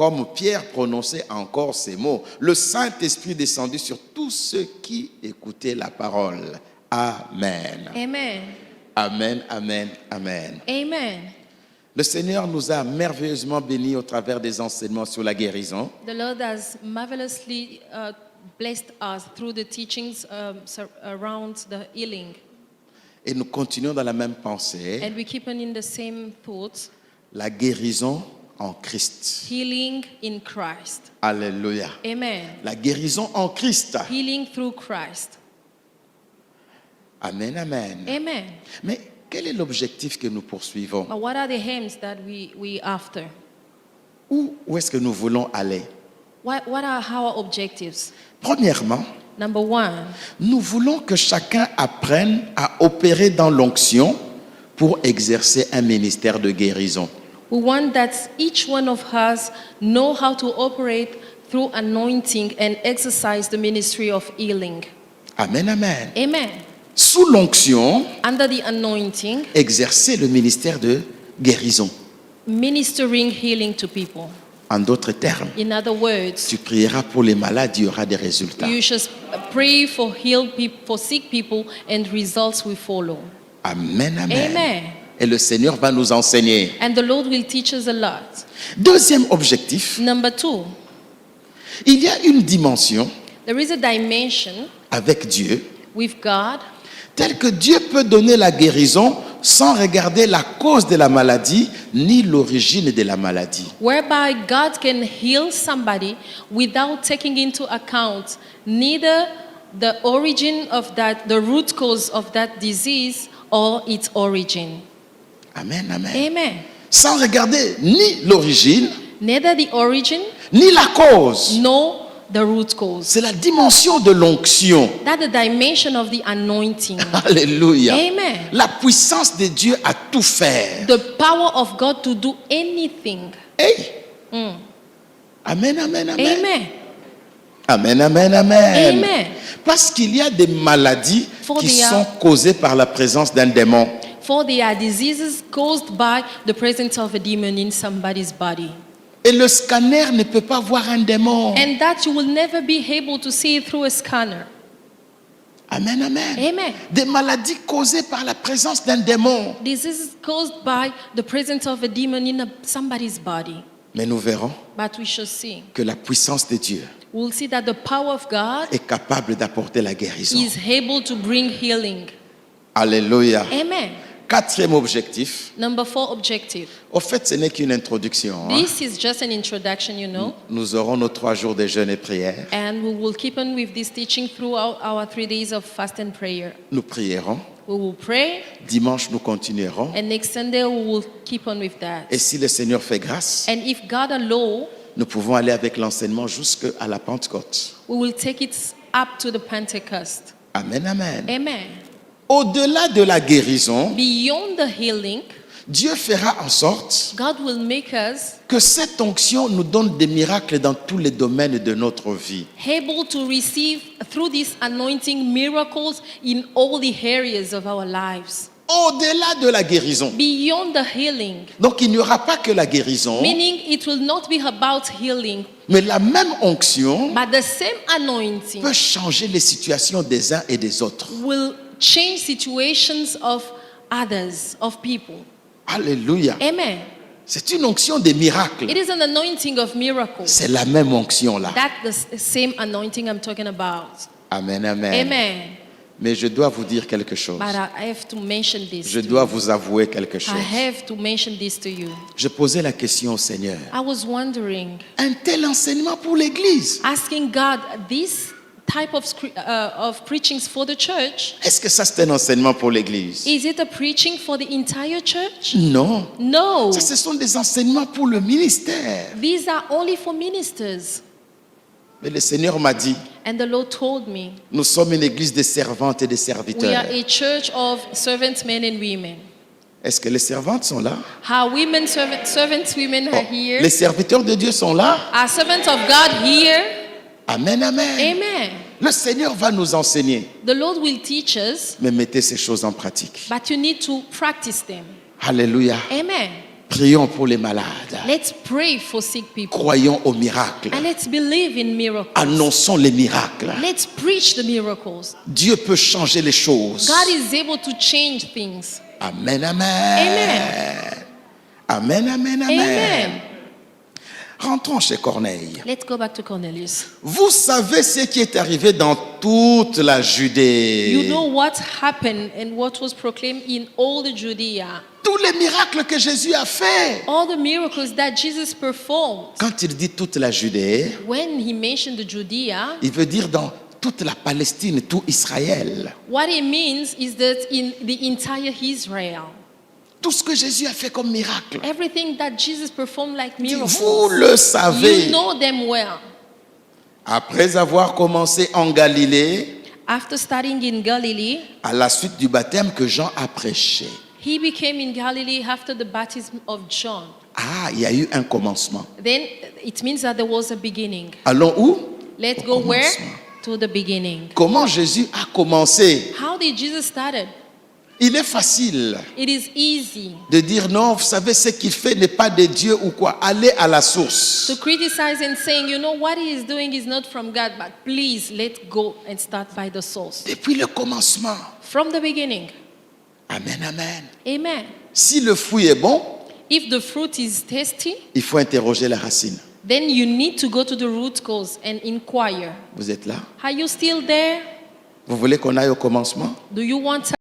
comme Pierre prononçait encore ces mots, le Saint-Esprit descendit sur tous ceux qui écoutaient la parole. Amen. Amen. Amen, amen, amen. Amen. Le Seigneur nous a merveilleusement bénis au travers des enseignements sur la guérison. The Lord has marvelously blessed us through the teachings around the healing. Et nous continuons dans la même pensée. And we keep on in the same thoughts. La guérison en Christ. Healing in Christ. Alléluia. Amen. La guérison en Christ. Healing through Christ. Amen, amen. Amen. Mais quel est l'objectif que nous poursuivons? But what are the aims that we after? Où est-ce que nous voulons aller? What are our objectives? Premièrement, Number one, nous voulons que chacun apprenne à opérer dans l'onction pour exercer un ministère de guérison. we want that each one of us know how to operate through anointing and exercise the ministry of healing. Amen, amen. Amen. Sous l'onction, Under the anointing, exercer le ministère de guérison. ministering healing to people. En d'autres termes, In other words, tu prieras pour les malades, il y aura des résultats. you should pray for healed people, for sick people, and results will follow. Amen, amen. Amen. Et le Seigneur va nous enseigner. And the Lord will teach us a lot. Deuxième objectif, Number two, il y a une dimension there is a dimension avec Dieu, with God telle que Dieu peut donner la guérison sans regarder la cause de la maladie ni l'origine de la maladie. whereby God can heal somebody without taking into account neither the origin of that, the root cause of that disease or its origin. Amen, amen. Amen. Sans regarder ni l'origine, Neither the origin ni la cause. nor the root cause. C'est la dimension de l'onction. That's the dimension of the anointing. Alléluia. Amen. La puissance de Dieu à tout faire. The power of God to do anything. Hey. Amen, amen, amen. Amen. Amen, amen, amen. Amen. Parce qu'il y a des maladies For qui the- sont causées par la présence d'un démon. For they are diseases caused by the presence of a demon in somebody's body. Et le scanner ne peut pas voir un démon. And that you will never be able to see through a scanner. Amen, amen. Amen. Des maladies causées par la présence d'un démon. Diseases caused by the presence of a demon in somebody's body. Mais nous verrons But we shall see. que la puissance de Dieu We'll see that the power of God est capable d'apporter la guérison. is able to bring healing. Alléluia. Amen. Quatrième objectif. Number 4 objective. Au fait, ce n'est qu'une introduction. Hein. This is just an introduction, you know. Nous aurons nos 3 jours de jeûne et prière. And we will keep on with this teaching throughout our 3 days of fast and prayer. Nous prierons. We will pray, Dimanche, nous continuerons. and next Sunday we will keep on with that. Et si le Seigneur fait grâce, And if God allow, nous pouvons aller avec l'enseignement jusqu'à la Pentecôte. we will take it up to the Pentecost. Amen, amen. Amen. Au-delà de la guérison, Beyond the healing, Dieu fera en sorte God will make us que cette onction nous donne des miracles dans tous les domaines de notre vie. able to receive through this anointing miracles in all the areas of our lives. Au-delà de la guérison. Beyond the healing, Donc il n'y aura pas que la guérison, meaning it will not be about healing, mais la même onction but the same anointing peut changer les situations des uns et des autres. will change situations of others, of people. Alléluia. Amen. C'est une onction des miracles. It is an anointing of miracles. C'est la même onction là. That's the same anointing I'm talking about. Amen, amen. Amen. Mais je dois vous dire quelque chose. But I have to mention this. Je to dois you. vous avouer quelque chose. I have to mention this to you. Je posais la question au Seigneur. I was wondering, Un tel enseignement pour l'Église, asking God, this type of preachings for the church, est-ce que ça c'est un enseignement pour l'Église? is it a preaching for the entire church? Non. No. Ça, ce sont des enseignements pour le ministère. These are only for ministers. Mais le Seigneur m'a dit, And the Lord told me, nous sommes une église de servantes et de we serviteurs. are a church of servants, men and women. Est-ce que les servantes sont là? Our women, servants, women are Oh, here. les serviteurs de Dieu sont là? Are servants of God here? Amen, amen. Amen. Le Seigneur va nous enseigner. The Lord will teach us, Mais mettez ces choses en pratique. but you need to practice them. Alléluia. Amen. Prions pour les malades. Let's pray for sick people. Croyons au miracle. And let's believe in miracles. Annonçons les miracles. Let's preach the miracles. Dieu peut changer les choses. God is able to change things. Amen, amen. Amen, amen, amen. Amen. Rentrons chez Corneille. Let's go back to Cornelius. Vous savez ce qui est arrivé dans toute la Judée. You know what happened and what was proclaimed in all the Judea. Tous les miracles que Jésus a fait. All the miracles that Jesus performed. Quand il dit toute la Judée, When he mentioned the Judea, il veut dire dans toute la Palestine, tout Israël. what he means is that in the entire Israel, Tout ce que Jésus a fait comme miracle. everything that Jesus performed like Vous miracles, le savez. you know them well. Après avoir commencé en Galilée, After starting in Galilee, à la suite du baptême que Jean a prêché. he became in Galilee after the baptism of John. Ah, il y a eu un commencement. Then it means that there was a beginning. Allons où? Let's Au go where? commencement. To the beginning. Comment Jésus a commencé? How did Jesus started? Il est facile It is easy de dire non, vous savez, ce qu'il fait n'est pas de Dieu ou quoi. Allez à la source. to criticize and saying, you know, what he is doing is not from God, but please let's go and start by the source. Depuis le commencement. From the beginning. Amen, amen. Amen. Si le fruit est bon, If the fruit is tasty, il faut interroger la racine. then you need to go to the root cause and inquire. Vous êtes là? Are you still there? Vous voulez qu'on aille au commencement? Do you want